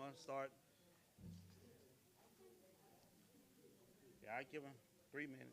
gonna start. Yeah, I give him 3 minutes.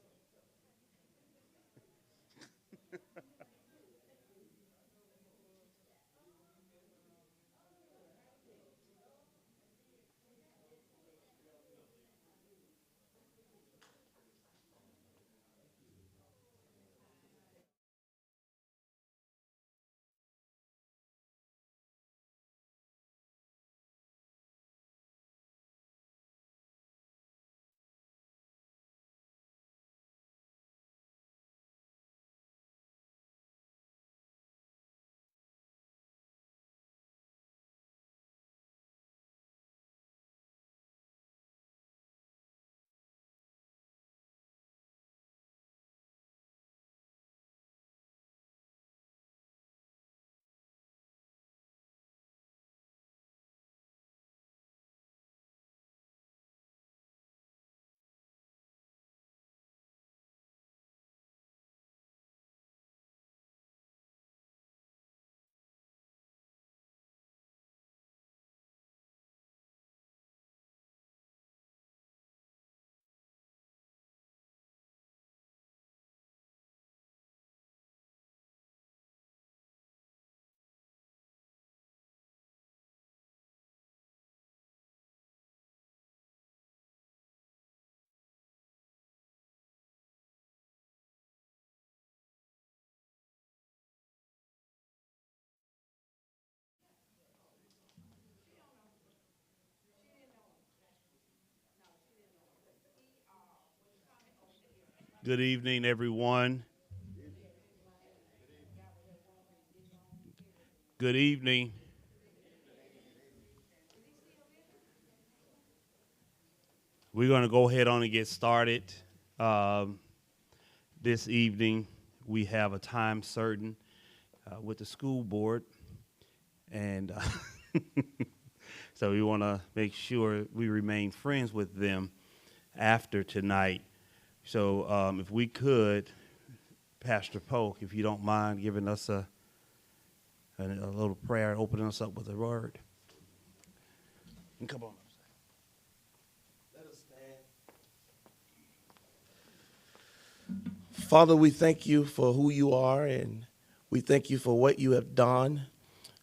Good evening, everyone. Good evening. We're going to go ahead on and get started. Um, this evening, we have a time certain with the school board, and so we want to make sure we remain friends with them after tonight. So if we could, Pastor Polk, if you don't mind giving us a little prayer, opening us up with a word. And come on. Let us stand. Father, we thank you for who you are, and we thank you for what you have done.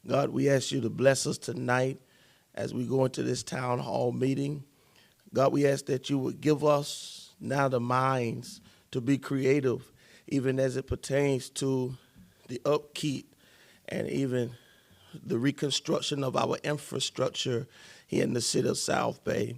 God, we ask you to bless us tonight as we go into this town hall meeting. God, we ask that you would give us now the minds to be creative, even as it pertains to the upkeep and even the reconstruction of our infrastructure here in the city of South Bay.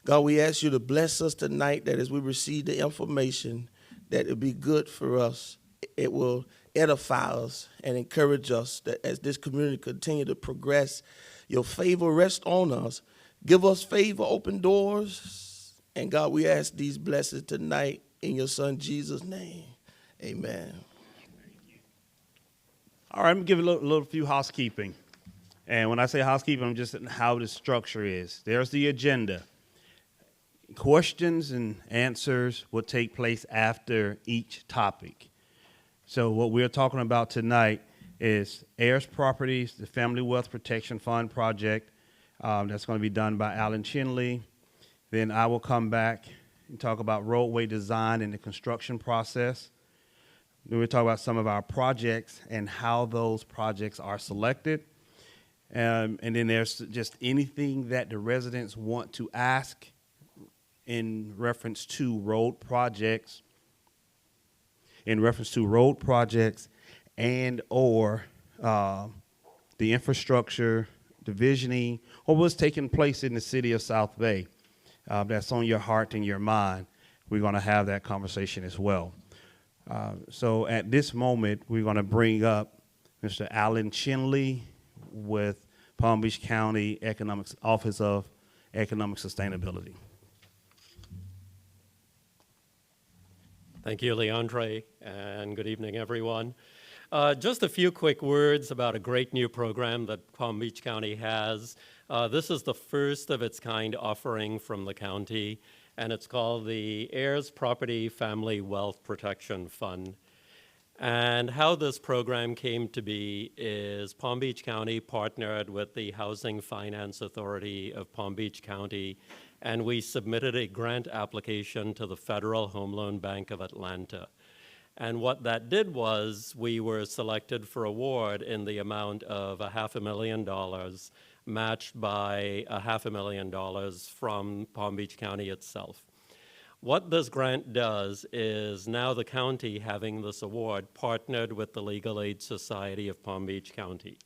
God, we ask you to bless us tonight, that as we receive the information, that it be good for us. It will edify us and encourage us that as this community continue to progress, your favor rest on us. Give us favor, open doors. And God, we ask these blessings tonight in your son Jesus' name. Amen. All right, I'm going to give a little few housekeeping. And when I say housekeeping, I'm just how the structure is. There's the agenda. Questions and answers will take place after each topic. So what we're talking about tonight is heirs properties, the Family Wealth Protection Fund project. That's going to be done by Alan Chinley. Then I will come back and talk about roadway design and the construction process. Then we'll talk about some of our projects and how those projects are selected. And then there's just anything that the residents want to ask in reference to road projects, and or the infrastructure, divisioning, or what's taking place in the city of South Bay. That's on your heart and your mind. We're going to have that conversation as well. So at this moment, we're going to bring up Mr. Alan Chinley with Palm Beach County Office of Economic Sustainability. Thank you, Leandre, and good evening, everyone. Just a few quick words about a great new program that Palm Beach County has. This is the first of its kind offering from the county, and it's called the Heirs Property Family Wealth Protection Fund. And how this program came to be is Palm Beach County partnered with the Housing Finance Authority of Palm Beach County, and we submitted a grant application to the Federal Home Loan Bank of Atlanta. And what that did was we were selected for award in the amount of $500,000, matched by $500,000 from Palm Beach County itself. What this grant does is now the county, having this award, partnered with the Legal Aid Society of Palm Beach County.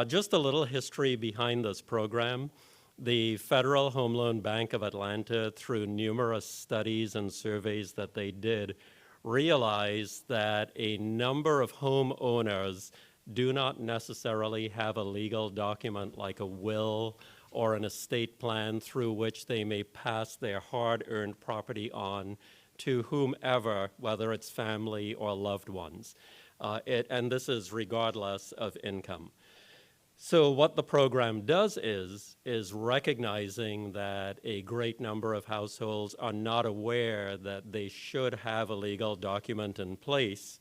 Just a little history behind this program. The Federal Home Loan Bank of Atlanta, through numerous studies and surveys that they did, realized that a number of homeowners do not necessarily have a legal document like a will or an estate plan through which they may pass their hard-earned property on to whomever, whether it's family or loved ones. And this is regardless of income. So what the program does is recognizing that a great number of households are not aware that they should have a legal document in place.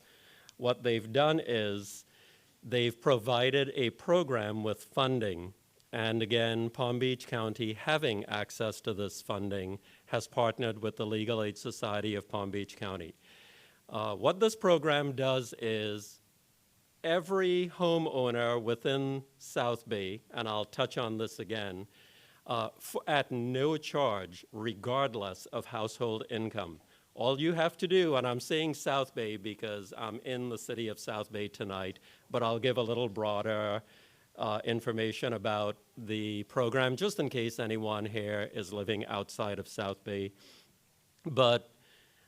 What they've done is they've provided a program with funding. And again, Palm Beach County, having access to this funding, has partnered with the Legal Aid Society of Palm Beach County. What this program does is every homeowner within South Bay, and I'll touch on this again, at no charge, regardless of household income. All you have to do, and I'm saying South Bay because I'm in the city of South Bay tonight, but I'll give a little broader information about the program, just in case anyone here is living outside of South Bay. But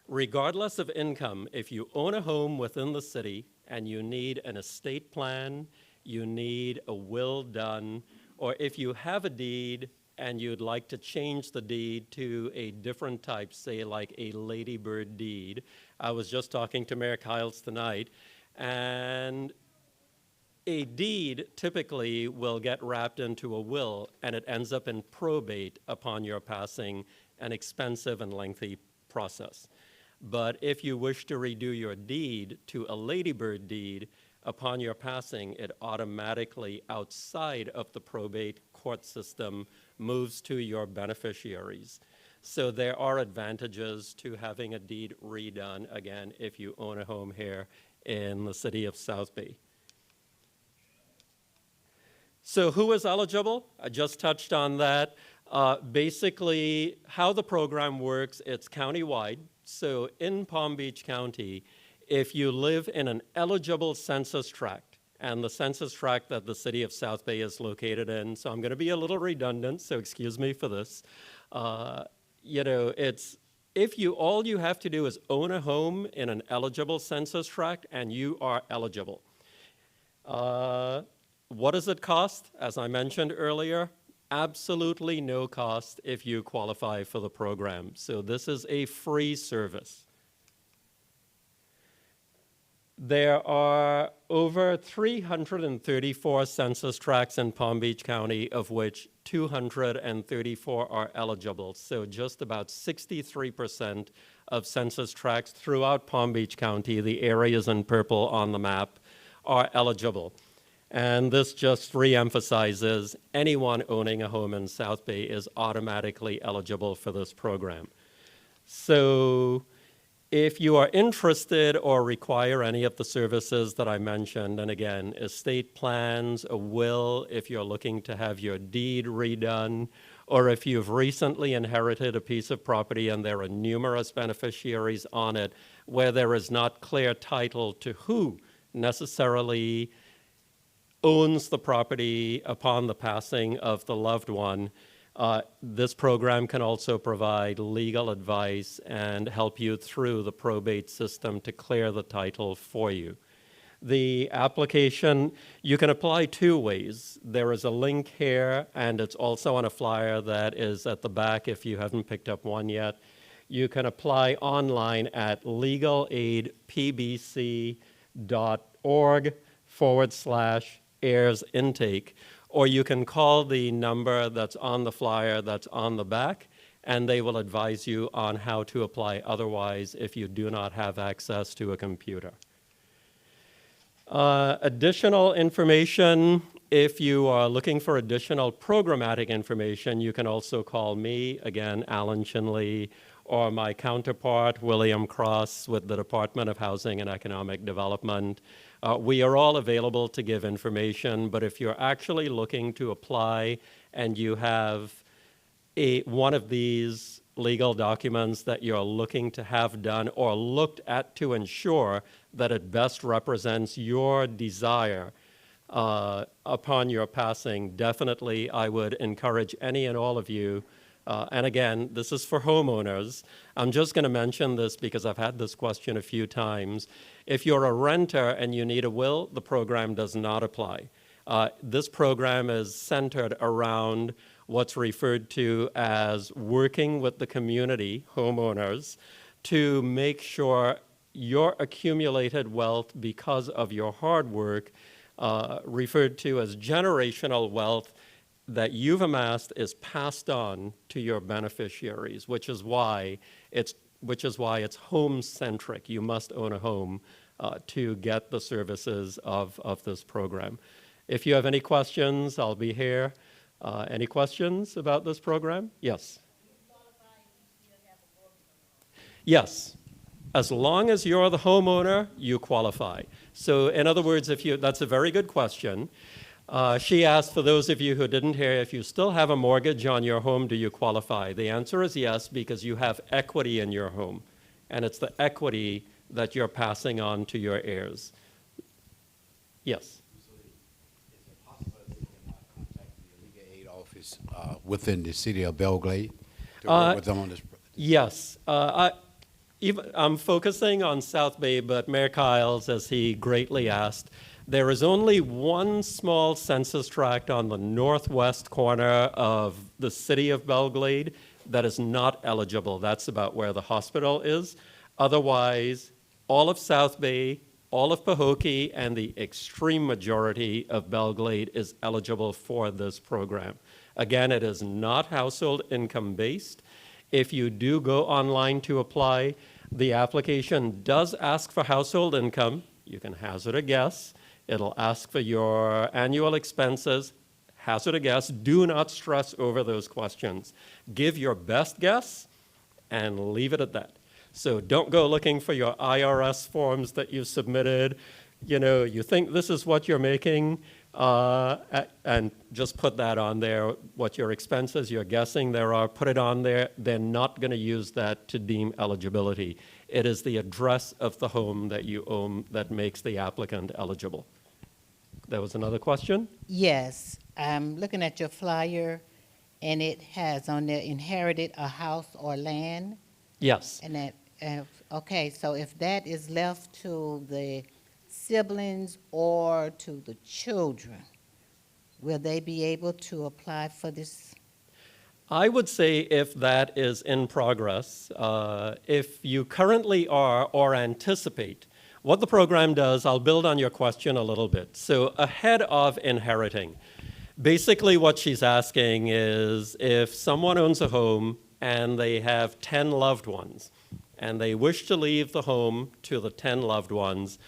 regardless of income, if you own a home within the city and you need an estate plan, you need a will done, or if you have a deed and you'd like to change the deed to a different type, say like a ladybird deed. I was just talking to Mayor Kiles tonight, and a deed typically will get wrapped into a will, and it ends up in probate upon your passing, an expensive and lengthy process. But if you wish to redo your deed to a ladybird deed, upon your passing, it automatically, outside of the probate court system, moves to your beneficiaries. So there are advantages to having a deed redone, again, if you own a home here in the city of South Bay. So who is eligible? I just touched on that. Basically, how the program works, it's countywide. So in Palm Beach County, if you live in an eligible census tract, and the census tract that the city of South Bay is located in, so I'm going to be a little redundant, so excuse me for this. It's if you all you have to do is own a home in an eligible census tract, and you are eligible. What does it cost? As I mentioned earlier, absolutely no cost if you qualify for the program. So this is a free service. There are over 334 census tracts in Palm Beach County, of which 234 are eligible. So just about 63% of census tracts throughout Palm Beach County, the areas in purple on the map, are eligible. And this just reemphasizes anyone owning a home in South Bay is automatically eligible for this program. So if you are interested or require any of the services that I mentioned, and again, estate plans, a will, if you're looking to have your deed redone, or if you've recently inherited a piece of property and there are numerous beneficiaries on it where there is not clear title to who necessarily owns the property upon the passing of the loved one, this program can also provide legal advice and help you through the probate system to clear the title for you. The application, you can apply two ways. There is a link here, and it's also on a flyer that is at the back if you haven't picked up one yet. You can apply online at legalaidpbc.org/heirs intake, or you can call the number that's on the flyer that's on the back, and they will advise you on how to apply otherwise if you do not have access to a computer. Additional information, if you are looking for additional programmatic information, you can also call me, again, Alan Chinley, or my counterpart, William Cross, with the Department of Housing and Economic Development. We are all available to give information, but if you're actually looking to apply and you have one of these legal documents that you're looking to have done or looked at to ensure that it best represents your desire upon your passing, definitely I would encourage any and all of you, and again, this is for homeowners. I'm just going to mention this because I've had this question a few times. If you're a renter and you need a will, the program does not apply. This program is centered around what's referred to as working with the community, homeowners, to make sure your accumulated wealth because of your hard work, referred to as generational wealth, that you've amassed is passed on to your beneficiaries, which is why it's home-centric. You must own a home to get the services of this program. If you have any questions, I'll be here. Any questions about this program? Yes. Yes. As long as you're the homeowner, you qualify. So in other words, that's a very good question. She asked, for those of you who didn't hear, if you still have a mortgage on your home, do you qualify? The answer is yes, because you have equity in your home. And it's the equity that you're passing on to your heirs. Yes. Office within the city of Belgrade to work with them on this? Yes. I'm focusing on South Bay, but Mayor Kiles, as he greatly asked, there is only one small census tract on the northwest corner of the city of Belgrade that is not eligible. That's about where the hospital is. Otherwise, all of South Bay, all of Pahokee, and the extreme majority of Belgrade is eligible for this program. Again, it is not household income based. If you do go online to apply, the application does ask for household income. You can hazard a guess. It'll ask for your annual expenses. Hazard a guess. Do not stress over those questions. Give your best guess and leave it at that. So don't go looking for your IRS forms that you submitted. You know, you think this is what you're making, and just put that on there, what your expenses you're guessing there are, put it on there. They're not going to use that to deem eligibility. It is the address of the home that you own that makes the applicant eligible. There was another question? Yes, I'm looking at your flyer, and it has on there inherited a house or land. Yes. And that, okay, so if that is left to the siblings or to the children, will they be able to apply for this? I would say if that is in progress, if you currently are or anticipate, what the program does, I'll build on your question a little bit. So ahead of inheriting, basically what she's asking is if someone owns a home and they have 10 loved ones and they wish to leave the home to the 10 loved ones,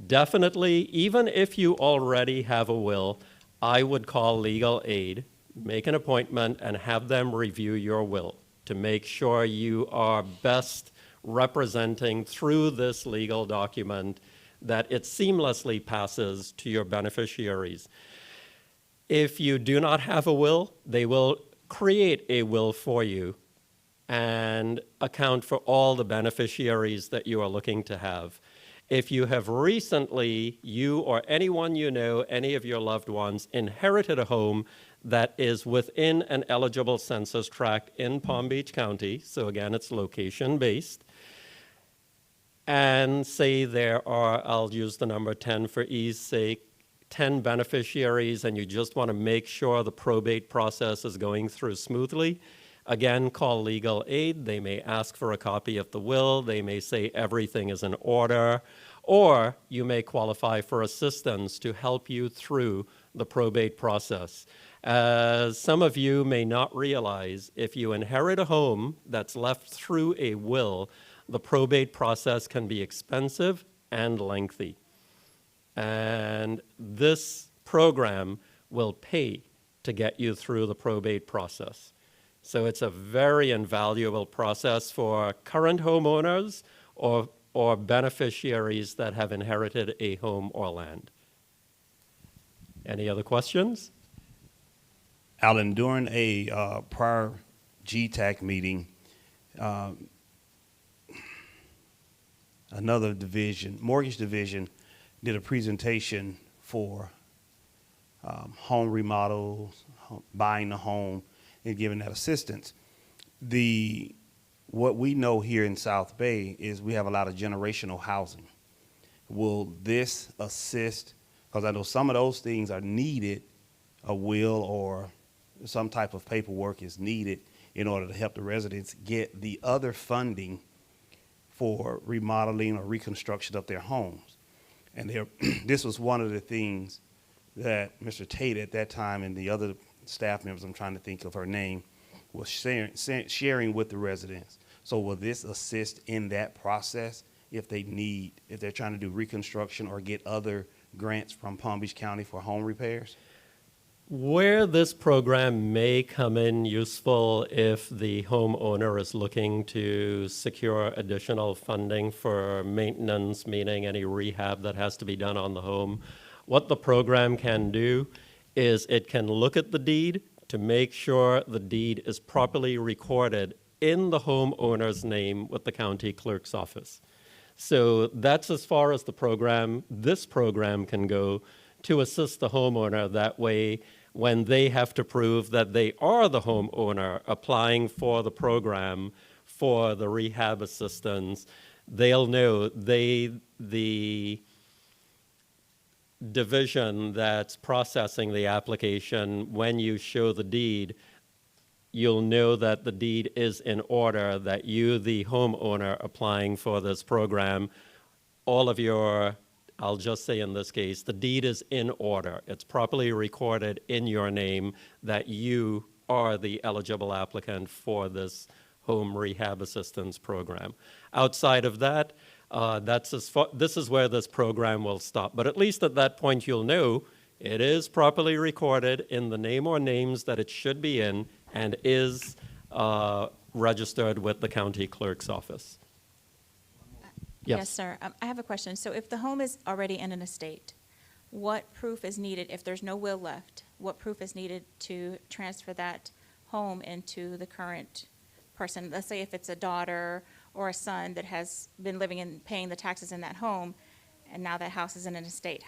definitely, even if you already have a will, I would call legal aid, make an appointment, and have them review your will to make sure you are best representing through this legal document that it seamlessly passes to your beneficiaries. If you do not have a will, they will create a will for you and account for all the beneficiaries that you are looking to have. If you have recently, you or anyone you know, any of your loved ones, inherited a home that is within an eligible census tract in Palm Beach County, so again, it's location-based, and say there are, I'll use the number 10 for ease sake, 10 beneficiaries, and you just want to make sure the probate process is going through smoothly, again, call legal aid. They may ask for a copy of the will. They may say everything is in order, or you may qualify for assistance to help you through the probate process. As some of you may not realize, if you inherit a home that's left through a will, the probate process can be expensive and lengthy. And this program will pay to get you through the probate process. So it's a very invaluable process for current homeowners or beneficiaries that have inherited a home or land. Any other questions? Alan, during a prior GTAC meeting, another division, mortgage division, did a presentation for home remodels, buying a home, and giving that assistance. What we know here in South Bay is we have a lot of generational housing. Will this assist? Because I know some of those things are needed, a will or some type of paperwork is needed in order to help the residents get the other funding for remodeling or reconstruction of their homes. And this was one of the things that Mr. Tate at that time and the other staff members, I'm trying to think of her name, was sharing with the residents. So will this assist in that process if they're trying to do reconstruction or get other grants from Palm Beach County for home repairs? Where this program may come in useful if the homeowner is looking to secure additional funding for maintenance, meaning any rehab that has to be done on the home, what the program can do is it can look at the deed to make sure the deed is properly recorded in the homeowner's name with the county clerk's office. So that's as far as this program can go to assist the homeowner. That way, when they have to prove that they are the homeowner applying for the program for the rehab assistance, they'll know the division that's processing the application, when you show the deed, you'll know that the deed is in order, that you, the homeowner applying for this program, all of your, I'll just say in this case, the deed is in order. It's properly recorded in your name that you are the eligible applicant for this home rehab assistance program. Outside of that, this is where this program will stop. But at least at that point, you'll know it is properly recorded in the name or names that it should be in and is registered with the county clerk's office. Yes, sir. I have a question. So if the home is already in an estate, what proof is needed if there's no will left? What proof is needed to transfer that home into the current person? Let's say if it's a daughter or a son that has been living and paying the taxes in that home, and now that house is in an estate,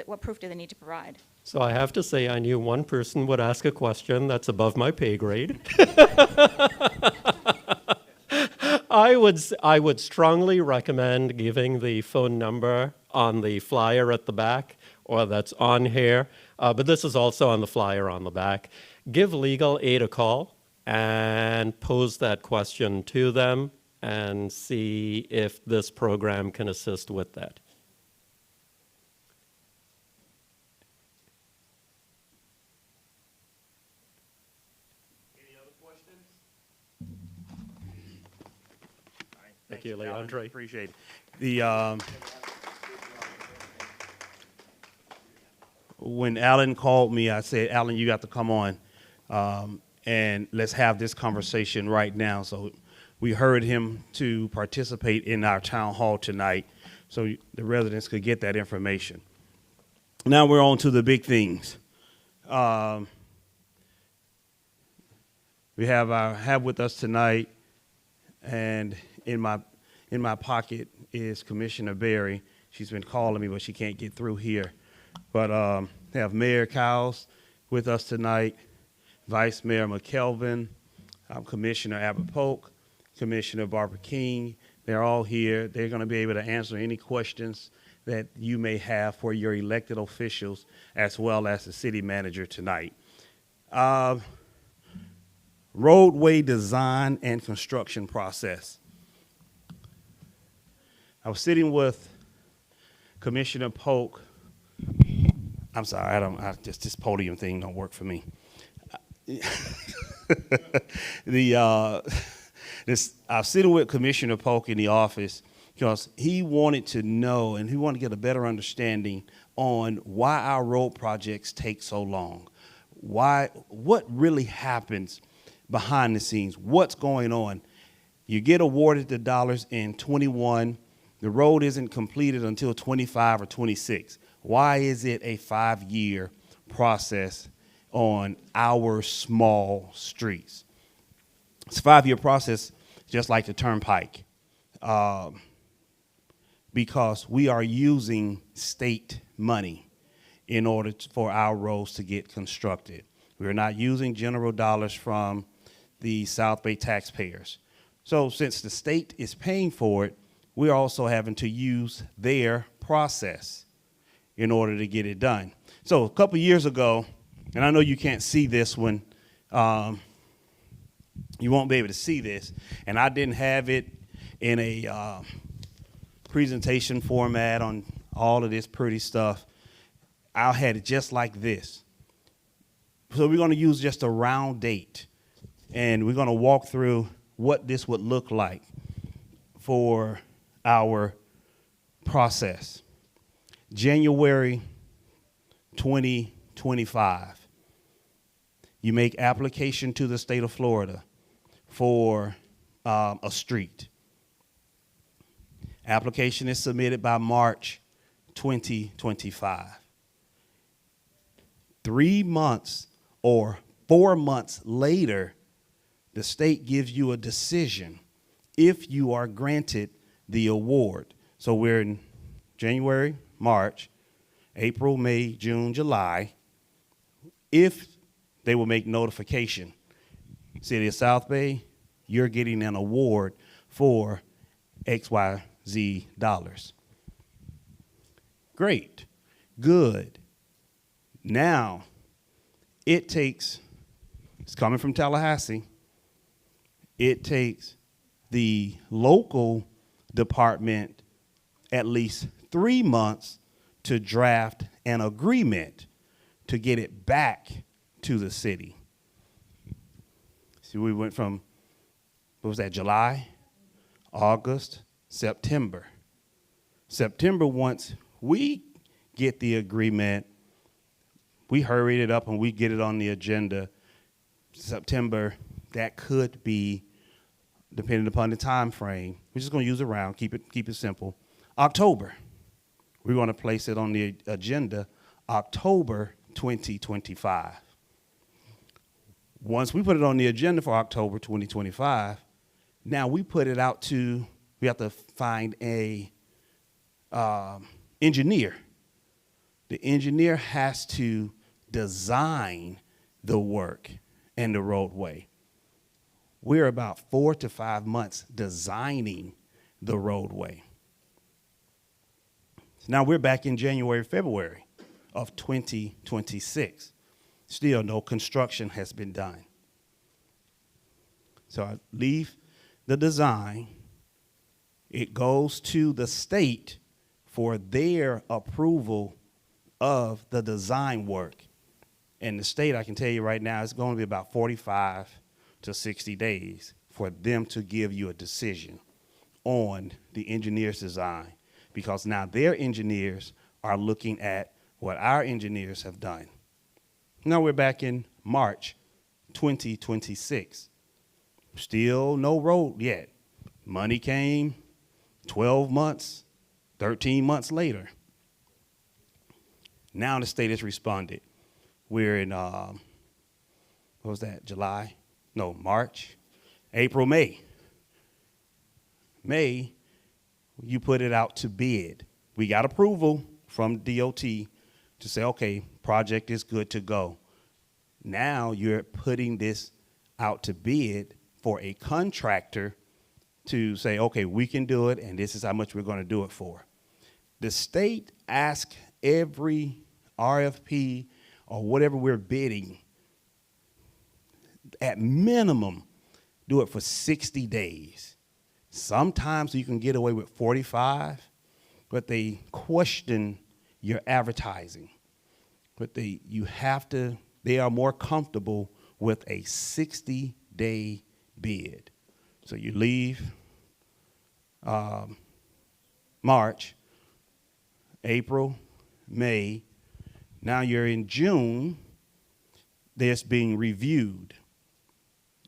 what proof do they need to provide? So I have to say I knew one person would ask a question that's above my pay grade. I would strongly recommend giving the phone number on the flyer at the back, or that's on here, but this is also on the flyer on the back. Give legal aid a call and pose that question to them and see if this program can assist with that. Thank you, Leandre. Appreciate it. When Alan called me, I said, Alan, you got to come on, and let's have this conversation right now. So we heard him to participate in our town hall tonight so the residents could get that information. Now we're on to the big things. We have with us tonight, and in my pocket is Commissioner Berry. She's been calling me, but she can't get through here. But we have Mayor Cowles with us tonight, Vice Mayor McKelvin, Commissioner Abbott Polk, Commissioner Barbara King. They're all here. They're going to be able to answer any questions that you may have for your elected officials as well as the city manager tonight. Roadway design and construction process. I was sitting with Commissioner Polk. I'm sorry, this podium thing don't work for me. I was sitting with Commissioner Polk in the office, because he wanted to know and he wanted to get a better understanding on why our road projects take so long. What really happens behind the scenes? What's going on? You get awarded the dollars in 21. The road isn't completed until 25 or 26. Why is it a 5-year process on our small streets? It's a 5-year process, just like the turnpike, because we are using state money in order for our roads to get constructed. We're not using general dollars from the South Bay taxpayers. So since the state is paying for it, we're also having to use their process in order to get it done. So a couple years ago, and I know you can't see this one, you won't be able to see this, and I didn't have it in a presentation format on all of this pretty stuff. I had it just like this. So we're going to use just a round date, and we're going to walk through what this would look like for our process. January 2025, you make application to the state of Florida for a street. Application is submitted by March 2025. 3 months or 4 months later, the state gives you a decision if you are granted the award. So we're in January, March, April, May, June, July. If they will make notification, City of South Bay, you're getting an award for XYZ dollars. Great, good. Now, it's coming from Tallahassee, it takes the local department at least 3 months to draft an agreement to get it back to the city. See, we went from, what was that, July, August, September. September, once we get the agreement, we hurried it up and we get it on the agenda. September, that could be, depending upon the time frame, we're just going to use a round, keep it simple. October, we're going to place it on the agenda, October 2025. Once we put it on the agenda for October 2025, now we put it out to, we have to find a engineer. The engineer has to design the work and the roadway. We're about 4 to 5 months designing the roadway. Now we're back in January, February of 2026. Still no construction has been done. So I leave the design. It goes to the state for their approval of the design work. And the state, I can tell you right now, it's going to be about 45 to 60 days for them to give you a decision on the engineer's design, because now their engineers are looking at what our engineers have done. Now we're back in March 2026. Still no road yet. Money came 12 months, 13 months later. Now the state has responded. We're in, what was that, July? No, March, April, May. May, you put it out to bid. We got approval from DOT to say, okay, project is good to go. Now you're putting this out to bid for a contractor to say, okay, we can do it, and this is how much we're going to do it for. The state asks every RFP or whatever we're bidding, at minimum, do it for 60 days. Sometimes you can get away with 45, but they question your advertising. But they are more comfortable with a 60-day bid. So you leave March, April, May. Now you're in June. That's being reviewed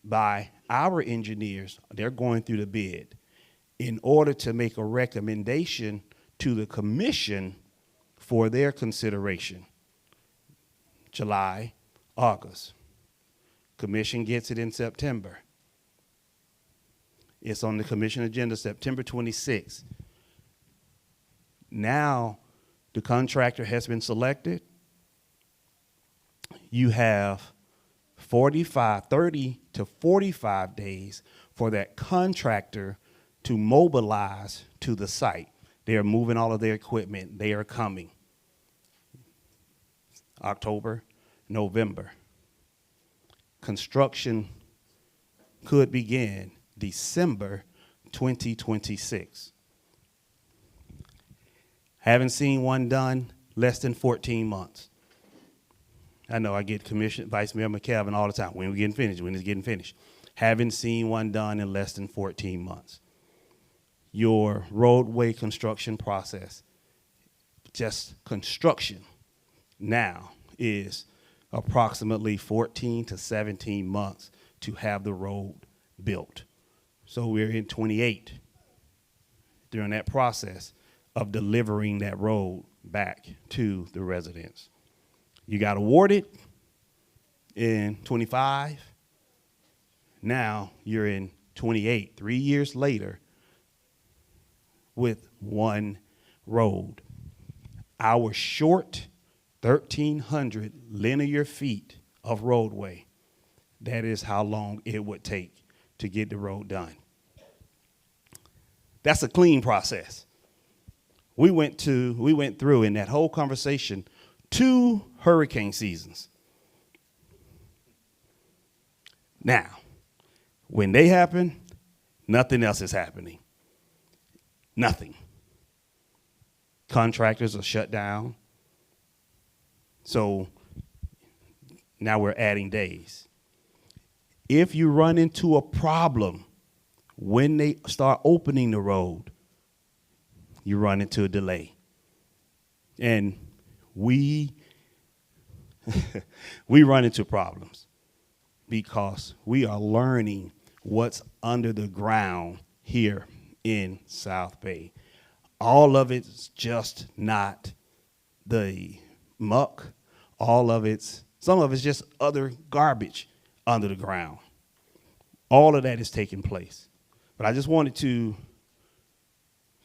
by our engineers. They're going through the bid in order to make a recommendation to the commission for their consideration. July, August. Commission gets it in September. It's on the commission agenda September 26th. Now the contractor has been selected. You have 30 to 45 days for that contractor to mobilize to the site. They are moving all of their equipment. They are coming. October, November. Construction could begin December 2026. Haven't seen one done less than 14 months. I know I get Vice Mayor McKelvin all the time. When we getting finished? When it's getting finished? Haven't seen one done in less than 14 months. Your roadway construction process, just construction now, is approximately 14 to 17 months to have the road built. So we're in 28 during that process of delivering that road back to the residents. You got awarded in 25. Now you're in 28, 3 years later, with one road. Our short 1,300 linear feet of roadway, that is how long it would take to get the road done. That's a clean process. We went through in that whole conversation 2 hurricane seasons. Now, when they happen, nothing else is happening. Nothing. Contractors are shut down. So now we're adding days. If you run into a problem when they start opening the road, you run into a delay. And we run into problems because we are learning what's under the ground here in South Bay. All of it's just not the muck. Some of it's just other garbage under the ground. All of that is taking place. But I just wanted to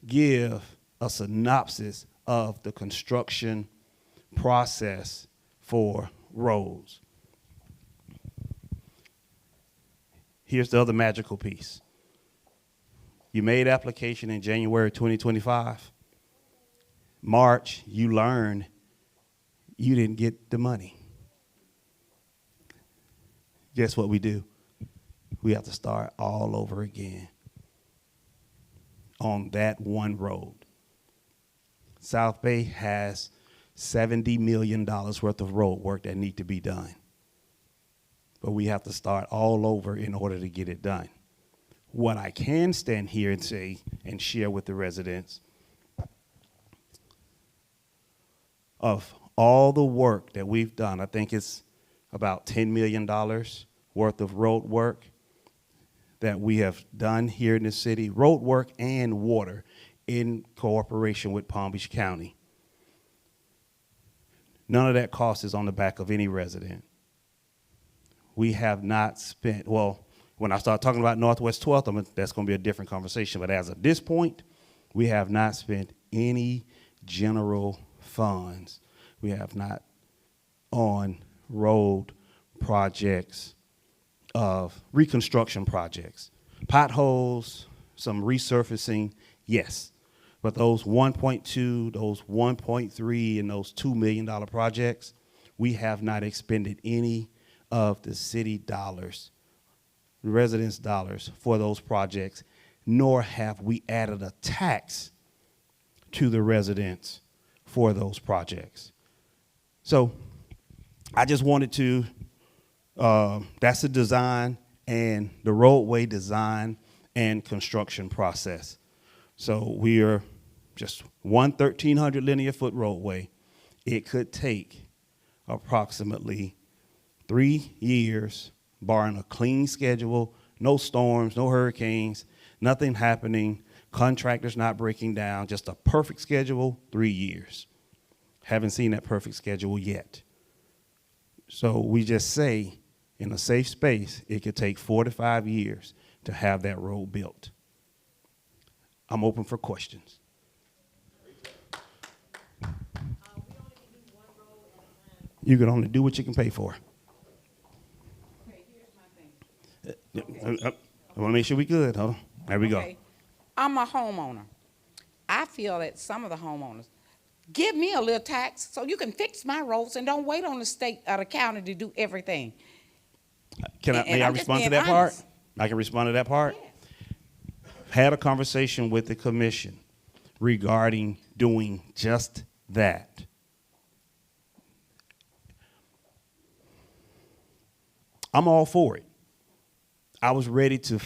give a synopsis of the construction process for roads. Here's the other magical piece. You made application in January 2025. March, you learned you didn't get the money. Guess what we do? We have to start all over again on that one road. South Bay has $70 million worth of road work that need to be done. But we have to start all over in order to get it done. What I can stand here and say and share with the residents, of all the work that we've done, I think it's about $10 million worth of road work that we have done here in the city, road work and water in cooperation with Palm Beach County. None of that cost is on the back of any resident. We have not spent, well, when I start talking about Northwest 12th, that's going to be a different conversation. But as of this point, we have not spent any general funds. We have not on road projects of reconstruction projects. Potholes, some resurfacing, yes. But those 1.2, those 1.3, and those $2 million projects, we have not expended any of the city dollars, residents' dollars for those projects, nor have we added a tax to the residents for those projects. So I just wanted to, that's the design and the roadway design and construction process. So we are just one 1,300 linear foot roadway, it could take approximately 3 years, barring a clean schedule, no storms, no hurricanes, nothing happening, contractors not breaking down, just a perfect schedule, 3 years. Haven't seen that perfect schedule yet. So we just say, in a safe space, it could take 4 to 5 years to have that road built. I'm open for questions. You can only do what you can pay for. I want to make sure we good. Hold on. There we go. Okay. I'm a homeowner. I feel that some of the homeowners, give me a little tax so you can fix my roads and don't wait on the state or the county to do everything. May I I'm just respond to being that part? honest. I can respond to that part? Had a conversation with the commission regarding doing just that. I'm all for it. I was ready to,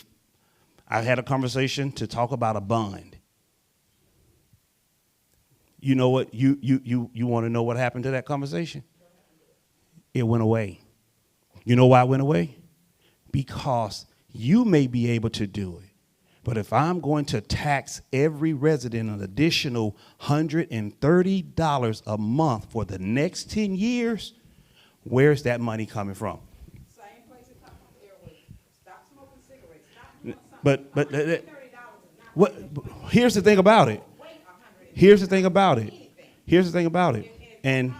I had a conversation to talk about a bond. You know what, you want to know what happened to that conversation? It went away. You know why it went away? Because you may be able to do it. But if I'm going to tax every resident an additional $130 a month for the next 10 years, where's that money coming from? Same place it comes from everywhere. Stop smoking cigarettes. Stop doing something. But $130 is not what? Here's the thing about it. Here's the thing about it. Here's the thing about it. And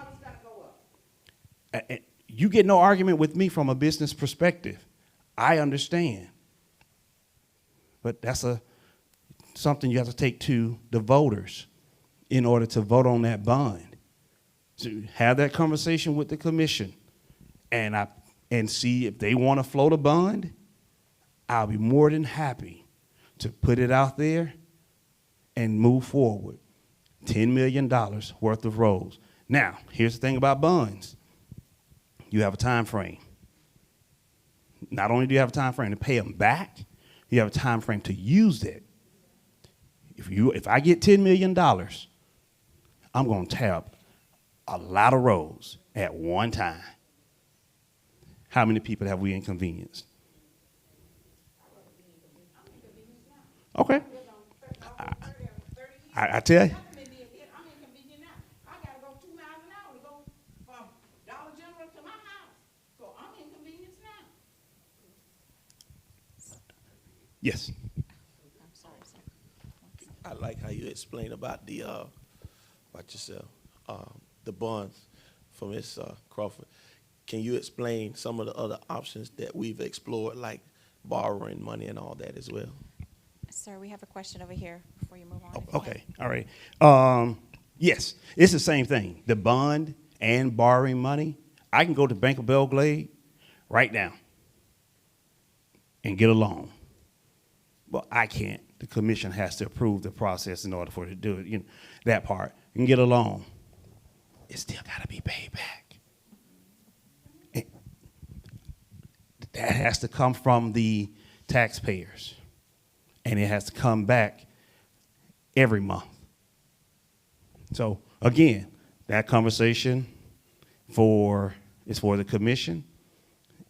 you get no argument with me from a business perspective. I understand. But that's something you have to take to the voters in order to vote on that bond. So have that conversation with the commission and see if they want to float a bond. I'll be more than happy to put it out there and move forward. $10 million worth of roads. Now, here's the thing about bonds. You have a time frame. Not only do you have a time frame to pay them back, you have a time frame to use it. If I get $10 million, I'm going to tap a lot of roads at one time. How many people have we inconvenienced? Okay. I tell you. I'm inconvenient now. I gotta go 2 miles an hour to go from Dollar General to my house. So I'm inconvenienced now. Yes. I'm sorry, sir. I like how you explain about yourself, the bonds for Ms. Crawford. Can you explain some of the other options that we've explored, like borrowing money and all that as well? Sir, we have a question over here before you move on. Oh, if you okay. All right. Yes, it's the same thing. The bond and borrowing money. I can go to Bank of Belgrade right now and get a loan. Well, I can't. The commission has to approve the process in order for it to do it. You know, that part. You can get a loan. It still got to be paid back. And that has to come from the taxpayers. And it has to come back every month. So, again, that conversation is for the commission.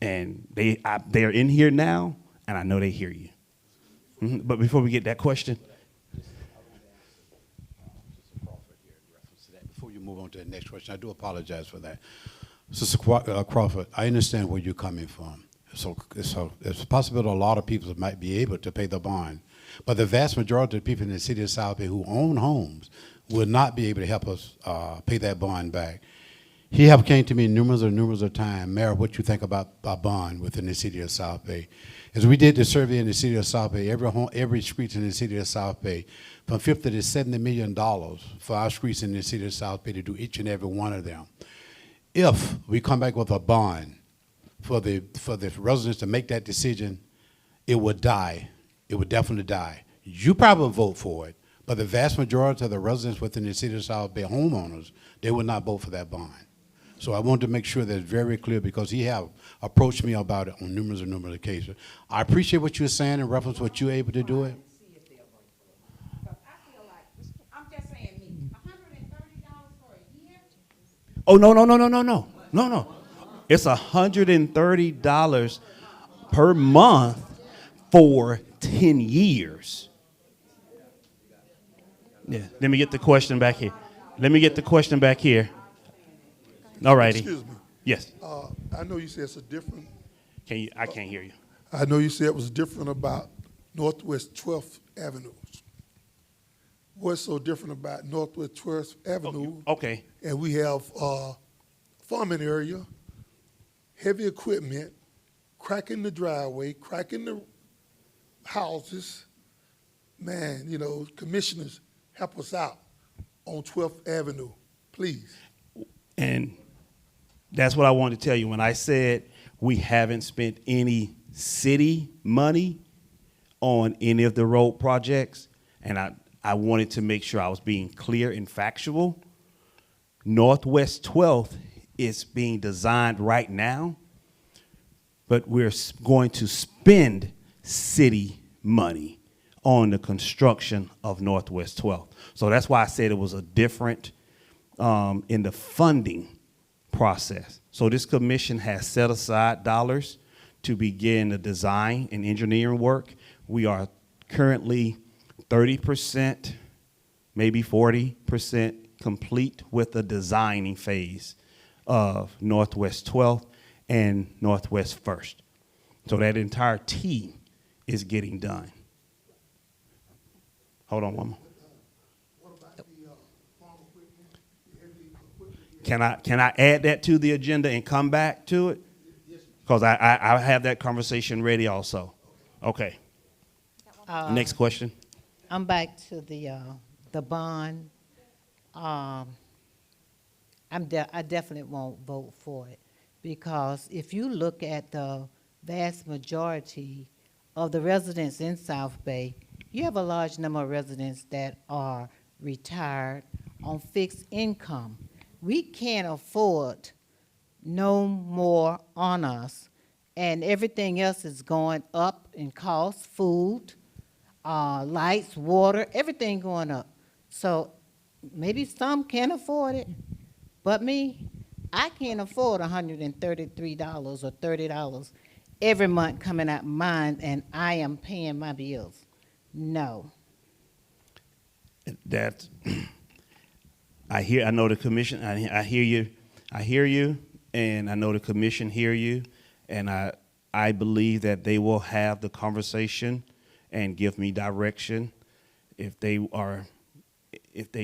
And they're in here now, and I know they hear you. Mm-hmm. But before we get that question. Before you move on to the next question, I do apologize for that. Sister Crawford, I understand where you're coming from. So it's possible a lot of people might be able to pay the bond. But the vast majority of the people in the city of South Bay who own homes will not be able to help us pay that bond back. He have came to me numerous of times, Mayor, what you think about a bond within the city of South Bay. As we did the survey in the city of South Bay, every street in the city of South Bay, from $50 to $70 million for our streets in the city of South Bay to do each and every one of them. If we come back with a bond for the residents to make that decision, it would die. It would definitely die. You probably vote for it, but the vast majority of the residents within the city of South Bay, homeowners, they would not vote for that bond. So I want to make sure that's very clear because he have approached me about it on numerous occasions. I appreciate what you're saying in reference to what you're able to do it. Because I feel like, I'm just saying, Oh, no, no, no, no, no, no, no, no. It's $130 per month for 10 years. Yeah, let me get the question back here. Let me get the question back here. All righty. Excuse me. Yes. I know you said it's a different, I can't hear you. I know you said it was different about Northwest 12th Avenue. What's so different about Northwest 12th Avenue? Okay. And we have farming area, heavy equipment, cracking the driveway, cracking the houses. Man, you know, commissioners, help us out on 12th Avenue, please. And that's what I wanted to tell you. When I said we haven't spent any city money on any of the road projects, and I wanted to make sure I was being clear and factual. Northwest 12th is being designed right now, but we're going to spend city money on the construction of Northwest 12th. So that's why I said it was a different in the funding process. So this commission has set aside dollars to begin the design and engineering work. We are currently 30%, maybe 40% complete with the designing phase of Northwest 12th and Northwest 1st. So that entire T is getting done. Hold on one more. Can I add that to the agenda and come back to it? Because I have that conversation ready also. Okay. Next question. I'm back to the bond. I definitely won't vote for it, because if you look at the vast majority of the residents in South Bay, you have a large number of residents that are retired on fixed income. We can't afford no more on us, and everything else is going up in cost, food, lights, water, everything going up. So maybe some can afford it, but me, I can't afford $133 or $30 every month coming out mine, and I am paying my bills. No. That I know the commission. I hear you, and I know the commission hear you, and I believe that they will have the conversation and give me direction if they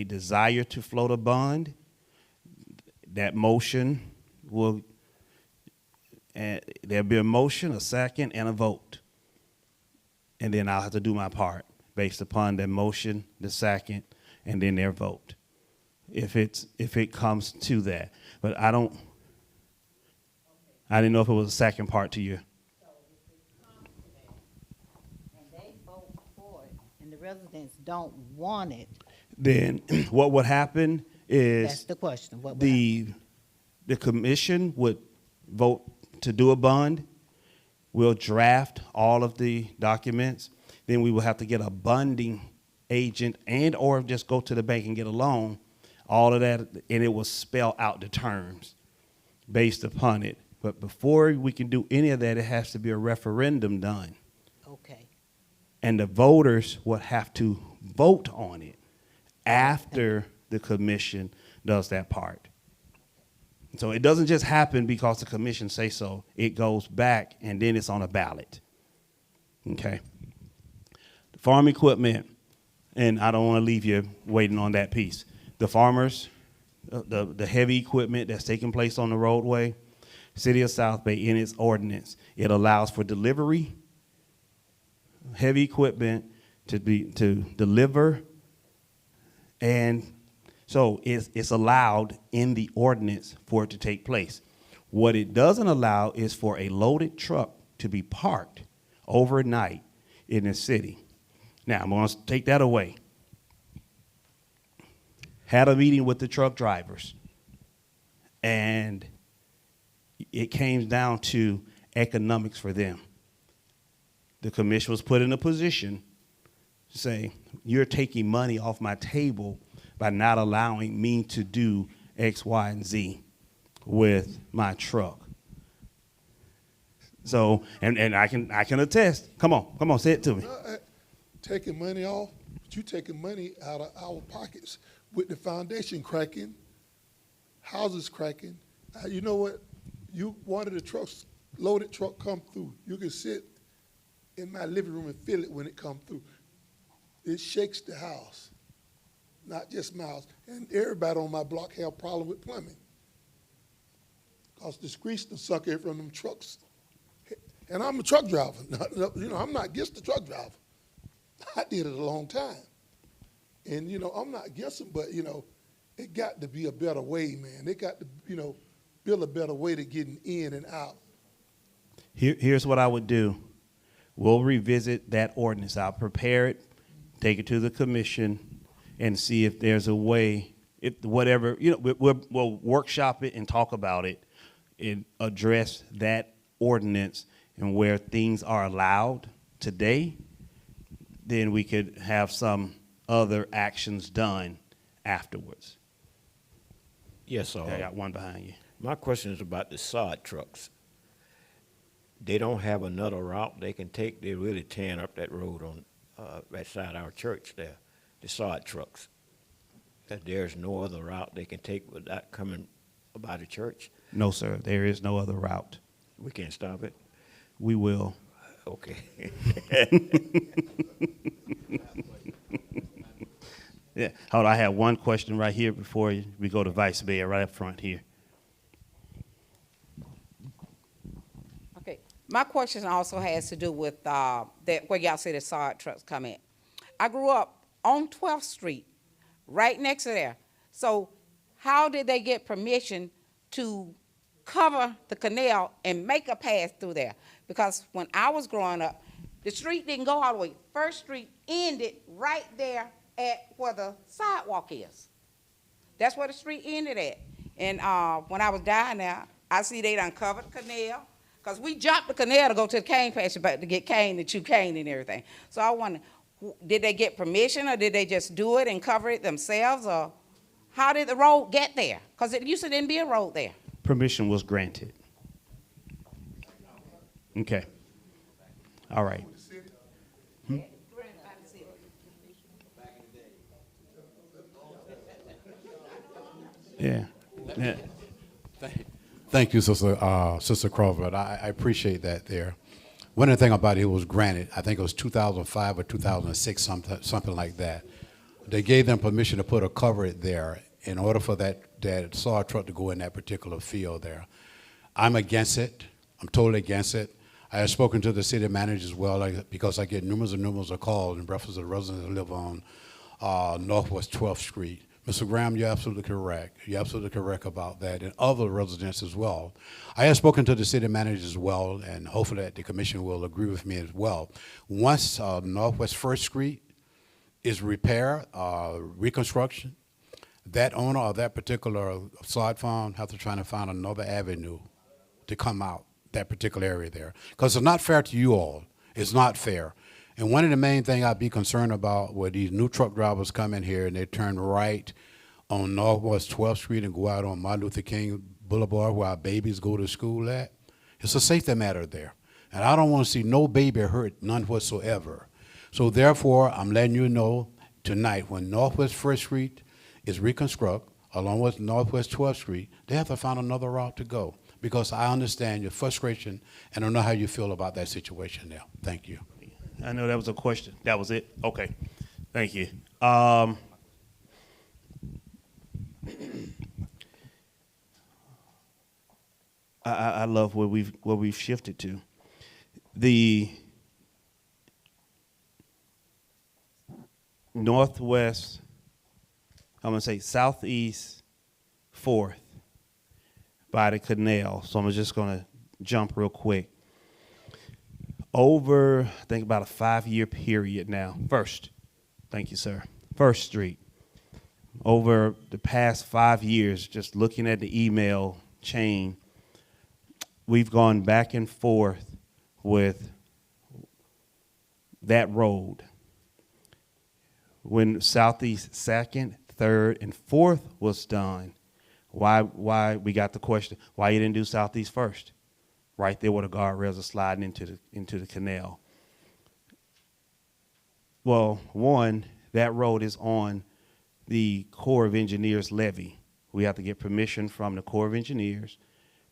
desire to float a bond. That motion will, there'll be a motion, a second, and a vote. And then I'll have to do my part based upon the motion, the second, and then their vote. If it comes to that. But I didn't know if it was a second part to you. And they vote for it, and the residents don't want it. Then what would happen is That's the question. What would the commission would vote to do a bond. We'll draft all of the documents. Then we will have to get a bonding agent or just go to the bank and get a loan. All of that, and it will spell out the terms based upon it. But before we can do any of that, it has to be a referendum done. Okay. And the voters will have to vote on it after the commission does that part. So it doesn't just happen because the commission say so. It goes back, and then it's on a ballot. Okay. The farm equipment, and I don't want to leave you waiting on that piece. The farmers, the heavy equipment that's taking place on the roadway, City of South Bay, in its ordinance, it allows for delivery, heavy equipment to deliver, and so it's allowed in the ordinance for it to take place. What it doesn't allow is for a loaded truck to be parked overnight in the city. Now, I'm going to take that away. Had a meeting with the truck drivers, and it came down to economics for them. The commission was put in a position to say, you're taking money off my table by not allowing me to do X, Y, and Z with my truck. So, and I can attest. Come on, say it to me. Taking money off, but you taking money out of our pockets with the foundation cracking, houses cracking. You know what? You one of the trucks, loaded truck come through. You can sit in my living room and feel it when it come through. It shakes the house, not just my house. And everybody on my block have a problem with plumbing. Because the grease done suck in from them trucks. And I'm a truck driver. You know, I'm not against the truck driver. I did it a long time. And, you know, I'm not against them, but, you know, it got to be a better way, man. They got to, you know, build a better way to getting in and out. Here's what I would do. We'll revisit that ordinance. I'll prepare it, take it to the commission, and see if there's a way, if whatever, you know, we'll workshop it and talk about it and address that ordinance and where things are allowed today. Then we could have some other actions done afterwards. Yes, sir. I got one behind you. My question is about the sod trucks. They don't have another route they can take. They're really tearing up that road on that side of our church there, the sod trucks. That there's no other route they can take without coming by the church. No, sir, there is no other route. We can't stop it. We will. Okay. Yeah. Hold on, I have one question right here before we go to Vice Mayor, right up front here. Okay, my question also has to do with that where y'all say the sod trucks come in. I grew up on 12th Street, right next to there. So how did they get permission to cover the canal and make a path through there? Because when I was growing up, the street didn't go all the way. First Street ended right there at where the sidewalk is. That's where the street ended at. And when I was down there, I see they done covered the canal, because we jumped the canal to go to the cane pasture back to get cane, to chew cane and everything. So I wonder, did they get permission, or did they just do it and cover it themselves, or how did the road get there? Because it used to didn't be a road there. Permission was granted. Okay. All right. Yeah. Yeah. Thank you, Sister Crawford. I appreciate that there. One of the things about it was granted, I think it was 2005 or 2006, something like that. They gave them permission to put a cover it there in order for that sod truck to go in that particular field there. I'm against it. I'm totally against it. I have spoken to the city manager as well, because I get numerous of calls in reference to the residents that live on Northwest 12th Street. Mr. Graham, you're absolutely correct. You're absolutely correct about that, and other residents as well. I have spoken to the city manager as well, and hopefully that the commission will agree with me as well. Once Northwest 1st Street is repair, reconstruction, that owner of that particular sod farm have to try to find another avenue to come out that particular area there. Because it's not fair to you all. It's not fair. And one of the main things I'd be concerned about where these new truck drivers come in here and they turn right on Northwest 12th Street and go out on Martin Luther King Boulevard where our babies go to school at. It's a safety matter there. And I don't want to see no baby hurt, none whatsoever. So therefore, I'm letting you know tonight, when Northwest 1st Street is reconstructed, along with Northwest 12th Street, they have to find another route to go. Because I understand your frustration, and I know how you feel about that situation now. Thank you. I know that was a question. That was it? Okay. Thank you. I love where we've shifted to. The Northwest, I'm going to say Southeast 4th by the canal. So I'm just going to jump real quick. Over, I think about a 5-year period now. Thank you, sir. 1st Street. Over the past 5 years, just looking at the email chain, we've gone back and forth with that road. When Southeast 2nd, 3rd, and 4th was done, Why we got the question, why you didn't do Southeast first? Right there where the guardrails are sliding into the canal. Well, one, that road is on the Corps of Engineers levee. We have to get permission from the Corps of Engineers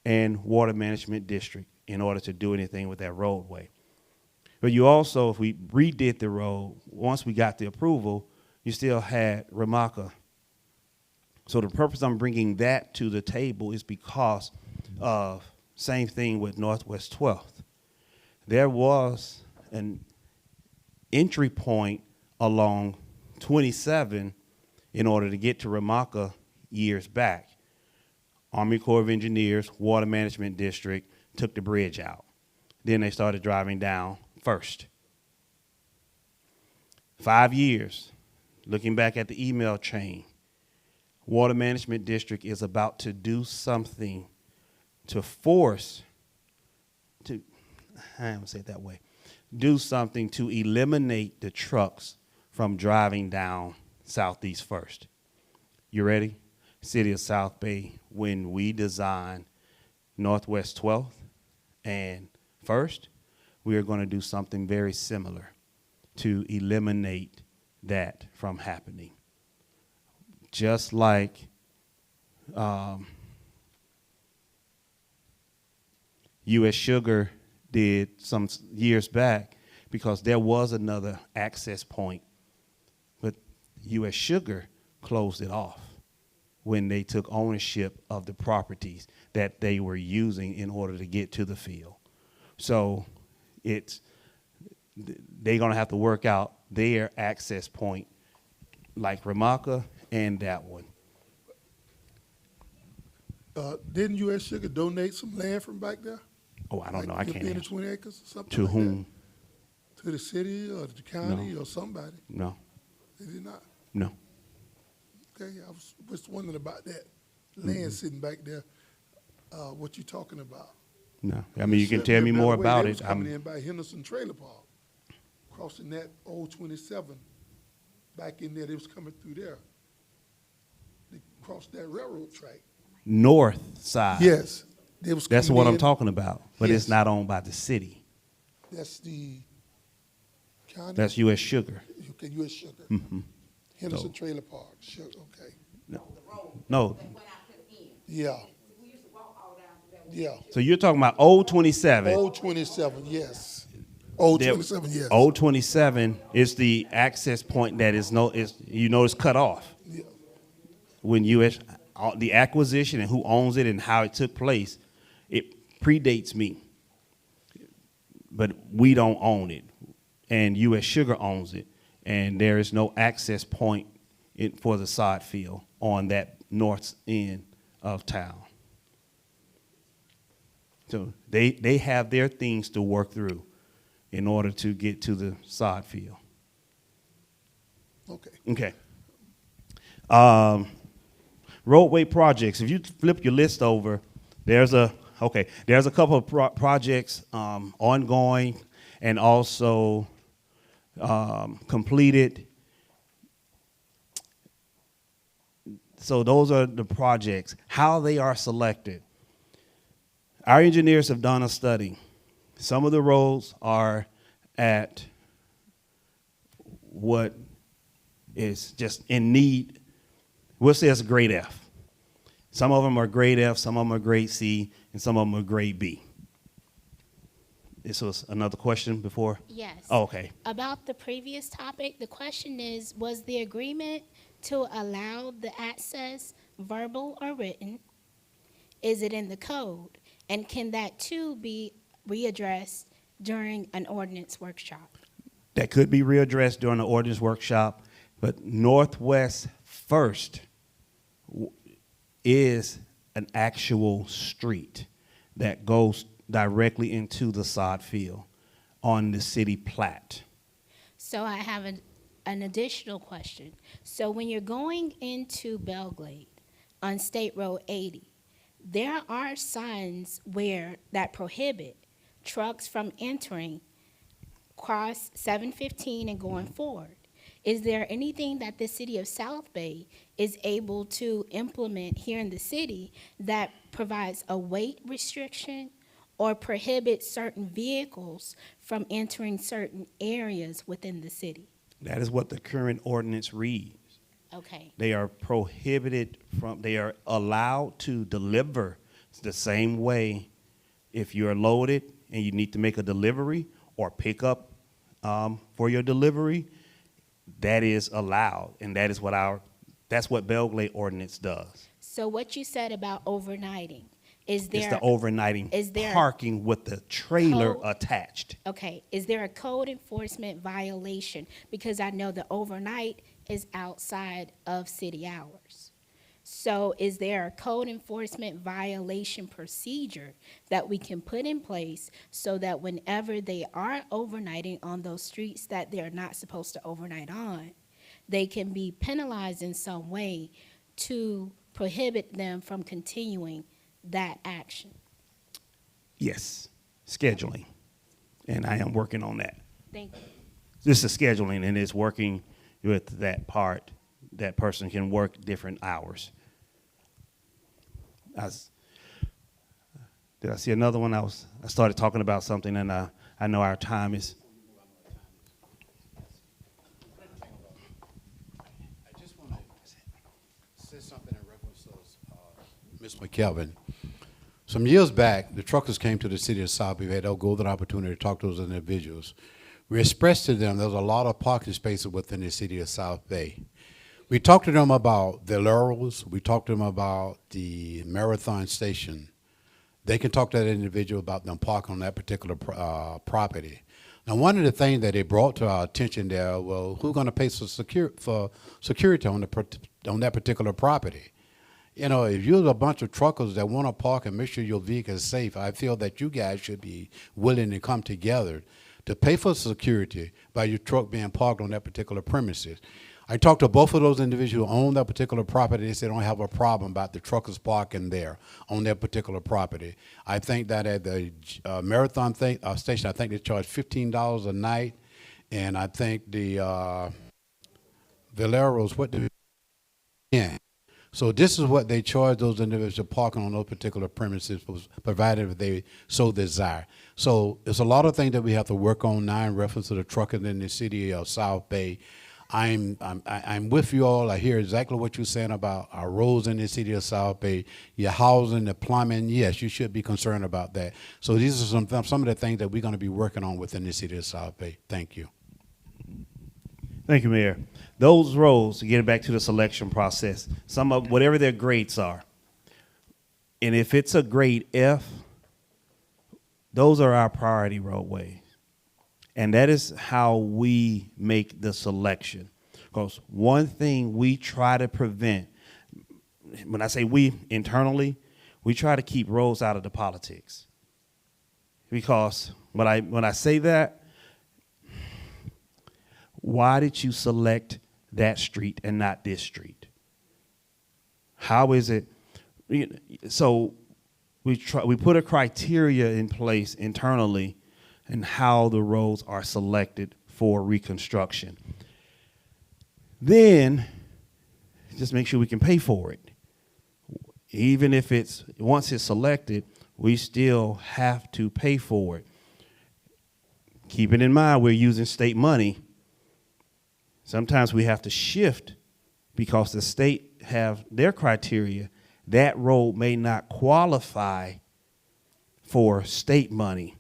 and Water Management District in order to do anything with that roadway. But you also, if we redid the road, once we got the approval, you still had Ramaca. So the purpose I'm bringing that to the table is because of same thing with Northwest 12th. There was an entry point along 27 in order to get to Ramaca years back. Army Corps of Engineers, Water Management District took the bridge out. Then they started driving down first. 5 years, looking back at the email chain, Water Management District is about to do something to force, I don't want to say it that way, do something to eliminate the trucks from driving down Southeast First. You ready? City of South Bay, when we design Northwest 12th and First, we are going to do something very similar to eliminate that from happening. Just like U.S. Sugar did some years back, because there was another access point, but U.S. Sugar closed it off when they took ownership of the properties that they were using in order to get to the field. So they're going to have to work out their access point, like Ramaca and that one. Didn't U.S. Sugar donate some land from back there? Oh, I don't know. I can't 15 to answer. 20 acres or something To like whom? that? To the city or the county or somebody? No, They did not? no. Okay, I was just wondering about that land sitting back there, what you talking about. No. I mean, you can tell me more about They it. was coming in by Henderson Trailer Park, crossing that old 27, back in there, they was coming through there. They crossed that railroad track. North side. Yes, they was That's coming what I'm in. talking about, but Yes. it's not owned by the city. That's the county? That's U.S. Sugar. Okay, U.S. Sugar. Henderson So- Trailer Park, Sugar, okay. No. Yeah, yeah. So you're talking about Old 27. Old 27, yes. Old There- 27, yes. Old 27 is the access point that is it's cut off. Yeah. When the acquisition and who owns it and how it took place, it predates me. But we don't own it, and U.S. Sugar owns it, and there is no access point for the sod field on that north end of town. So they have their things to work through in order to get to the sod field. Okay. Okay. Roadway projects. If you flip your list over, there's a couple of projects ongoing and also completed. So those are the projects. How they are selected. Our engineers have done a study. Some of the roads are at what is just in need. We'll say it's a grade F. Some of them are grade F, some of them are grade C, and some of them are grade B. This was another question before? Yes. Oh, okay. About the previous topic, the question is, was the agreement to allow the access verbal or written? Is it in the code? And can that too be readdressed during an ordinance workshop? That could be readdressed during the ordinance workshop, but Northwest First is an actual street that goes directly into the sod field on the city plat. So I have an additional question. So when you're going into Belglade on State Road 80, there are signs that prohibit trucks from entering cross 715 and going forward. Is there anything that the city of South Bay is able to implement here in the city that provides a weight restriction or prohibits certain vehicles from entering certain areas within the city? That is what the current ordinance reads. Okay. They are prohibited from, they are allowed to deliver the same way if you're loaded and you need to make a delivery or pick up for your delivery. That is allowed, and that is what that's what Belgrade ordinance does. So what you said about overnighting, is It's there? the overnighting is there parking with the trailer code- attached. Okay, is there a code enforcement violation? Because I know the overnight is outside of city hours. So is there a code enforcement violation procedure that we can put in place so that whenever they are overnighting on those streets that they're not supposed to overnight on, they can be penalized in some way to prohibit them from continuing that action? Yes, scheduling, and I am working on that. Thank you. This is scheduling, and it's working with that part. That person can work different hours. Did I see another one? I started talking about something, and I know our time is. I just want to say something in reference to Ms. McKelvin. Some years back, the truckers came to the city of South Bay. We had a golden opportunity to talk to those individuals. We expressed to them there was a lot of parking spaces within the city of South Bay. We talked to them about the Laurels. We talked to them about the Marathon Station. They can talk to that individual about them parking on that particular property. Now, one of the things that they brought to our attention there, well, who's going to pay for security on that particular property? You know, if you're a bunch of truckers that want to park and make sure your vehicle is safe, I feel that you guys should be willing to come together to pay for security by your truck being parked on that particular premises. I talked to both of those individuals who own that particular property. They said they don't have a problem about the truckers parking there on their particular property. I think that at the Marathon station, I think they charge $15 a night, and I think the Valeros, what the yeah. So this is what they charge those individuals parking on those particular premises, provided they so desire. So it's a lot of things that we have to work on now in reference to the trucking in the city of South Bay. I'm with you all. I hear exactly what you're saying about our roads in the city of South Bay, your housing, the plumbing. Yes, you should be concerned about that. So these are some of the things that we're going to be working on within the city of South Bay. Thank you. Thank you, Mayor. Those roads, to get back to the selection process, some of whatever their grades are, and if it's a grade F, those are our priority roadways. And that is how we make the selection. Because one thing we try to prevent, when I say we internally, we try to keep roads out of the politics. Because when I say that, why did you select that street and not this street? How is it? So we put a criteria in place internally and how the roads are selected for reconstruction. Then just make sure we can pay for it. Even if once it's selected, we still have to pay for it. Keeping in mind we're using state money. Sometimes we have to shift because the state have their criteria. That road may not qualify for state money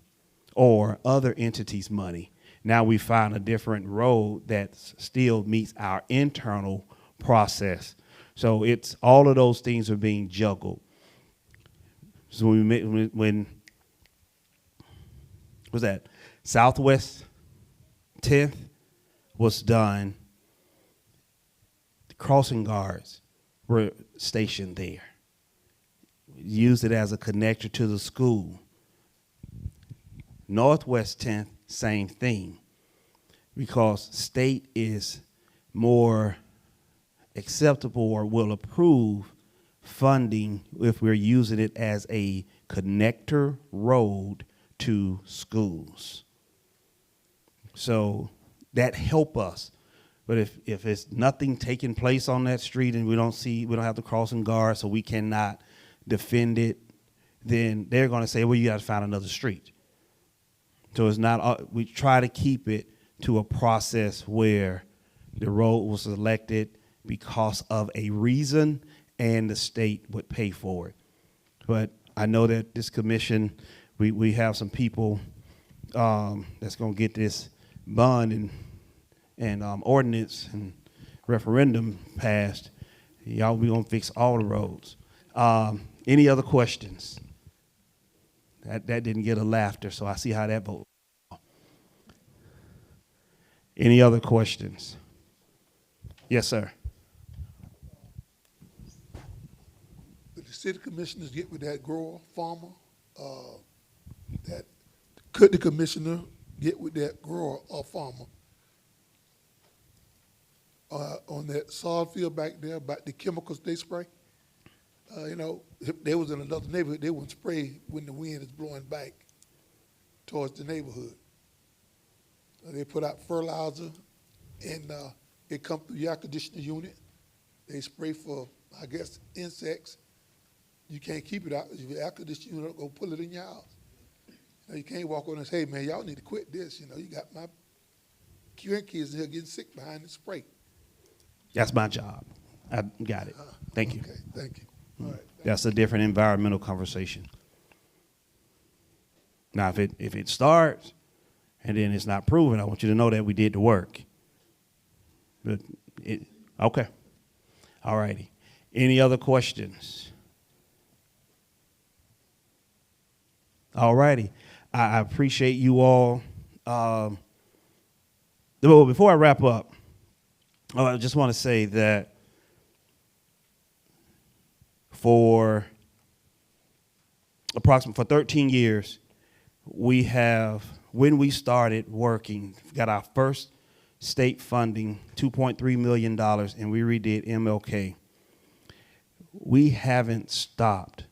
or other entities' money. Now we find a different road that still meets our internal process. So it's all of those things are being juggled. So when was that Southwest 10th was done, the crossing guards were stationed there. Used it as a connector to the school. Northwest 10th, same thing, because state is more acceptable or will approve funding if we're using it as a connector road to schools. So that help us. But if it's nothing taking place on that street and we don't have the crossing guard, so we cannot defend it, then they're going to say, well, you got to find another street. So it's not, we try to keep it to a process where the road was selected because of a reason and the state would pay for it. But I know that this commission, we have some people that's going to get this bond and ordinance and referendum passed. Y'all, we going to fix all the roads. Any other questions? That didn't get a laughter, so I see how that vote. Any other questions? Yes, sir. Did the city commissioners get with that grower, farmer? Could the commissioner get with that grower or farmer on that sod field back there about the chemicals they spray? If they was in another neighborhood, they wouldn't spray when the wind is blowing back towards the neighborhood. They put out fertilizer, and it come through the air conditioning unit. They spray for, I guess, insects. You can't keep it out. If your air conditioning unit, go pull it in your house. You can't walk on and say, hey, man, y'all need to quit this. You got my grandkids in here getting sick behind the spray. That's my job. I got it. Thank you. Okay, thank you. All right. That's a different environmental conversation. Now, if it starts and then it's not proven, I want you to know that we did the work. But okay. All righty. Any other questions? All righty. I appreciate you all. Well, before I wrap up, I just want to say that for 13 years, we have, when we started working, got our first state funding, $2.3 million, and we redid MLK. We haven't stopped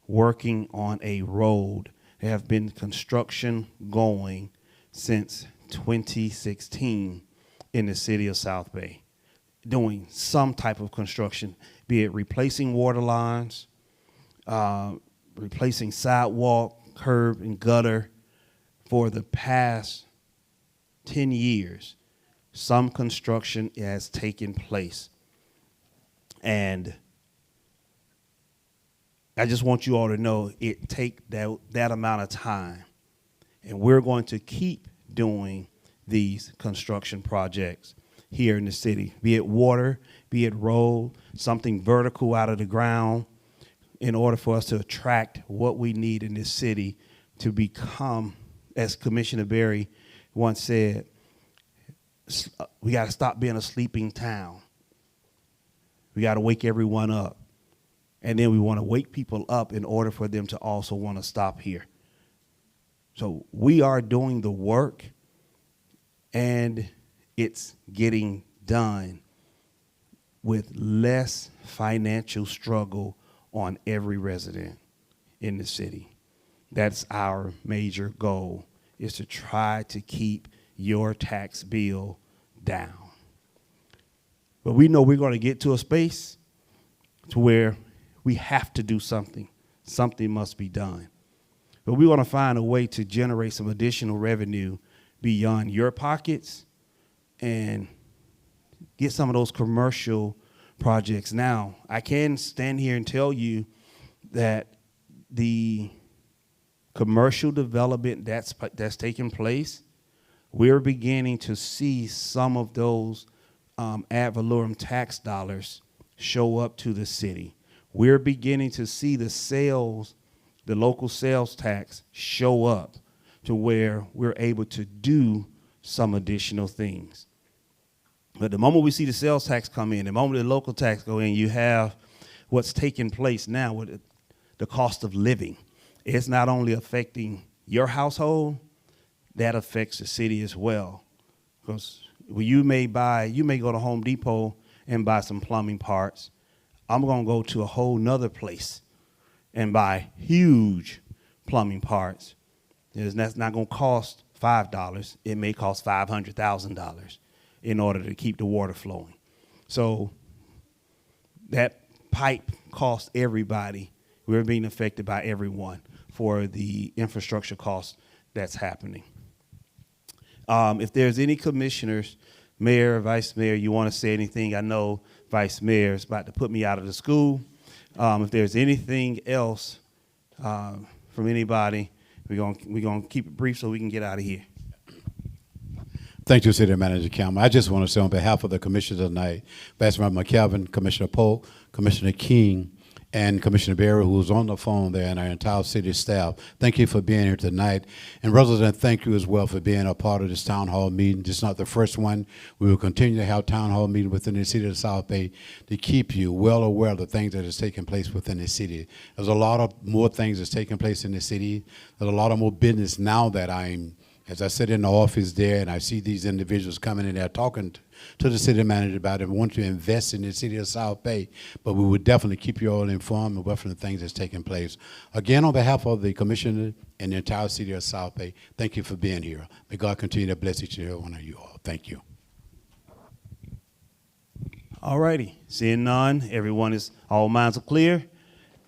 working on a road. There have been construction going since 2016 in the city of South Bay, doing some type of construction, be it replacing water lines, replacing sidewalk, curb, and gutter. For the past 10 years, some construction has taken place. And I just want you all to know it take that amount of time. And we're going to keep doing these construction projects here in the city, be it water, be it road, something vertical out of the ground, in order for us to attract what we need in this city to become, as Commissioner Berry once said, we got to stop being a sleeping town. We got to wake everyone up. And then we want to wake people up in order for them to also want to stop here. So we are doing the work, and it's getting done with less financial struggle on every resident in the city. That's our major goal, is to try to keep your tax bill down. But we know we're going to get to a space to where we have to do something. Something must be done. But we want to find a way to generate some additional revenue beyond your pockets and get some of those commercial projects. Now, I can stand here and tell you that the commercial development that's taking place, we're beginning to see some of those ad valorem tax dollars show up to the city. We're beginning to see the sales, the local sales tax show up to where we're able to do some additional things. But the moment we see the sales tax come in, the moment the local tax go in, you have what's taking place now with the cost of living. It's not only affecting your household, that affects the city as well. Because you may go to Home Depot and buy some plumbing parts. I'm going to go to a whole nother place and buy huge plumbing parts. That's not going to cost $5. It may cost $500,000. in order to keep the water flowing. So that pipe costs everybody. We're being affected by everyone for the infrastructure costs that's happening. If there's any commissioners, mayor, vice mayor, you want to say anything, I know vice mayor is about to put me out of the school. If there's anything else from anybody, we're gonna keep it brief so we can get out of here. Thank you, City Manager Campbell. I just want to say on behalf of the commissioners tonight, Vice Mayor McKelvin, Commissioner Polk, Commissioner King, and Commissioner Barry, who's on the phone there, and our entire city staff, thank you for being here tonight. And residents, thank you as well for being a part of this town hall meeting. This is not the first one. We will continue to have town hall meetings within the city of South Bay to keep you well aware of the things that is taking place within the city. There's a lot of more things that's taking place in the city. There's a lot of more business now that as I sit in the office there and I see these individuals coming in there talking to the city manager about it, want to invest in the city of South Bay, but we would definitely keep you all informed of what the things that's taking place. Again, on behalf of the commissioner and the entire city of South Bay, thank you for being here. May God continue to bless each and every one of you all. Thank you. All righty, seeing none, all minds are clear.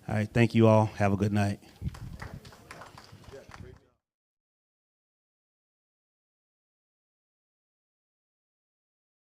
All right, thank you all. Have a good night.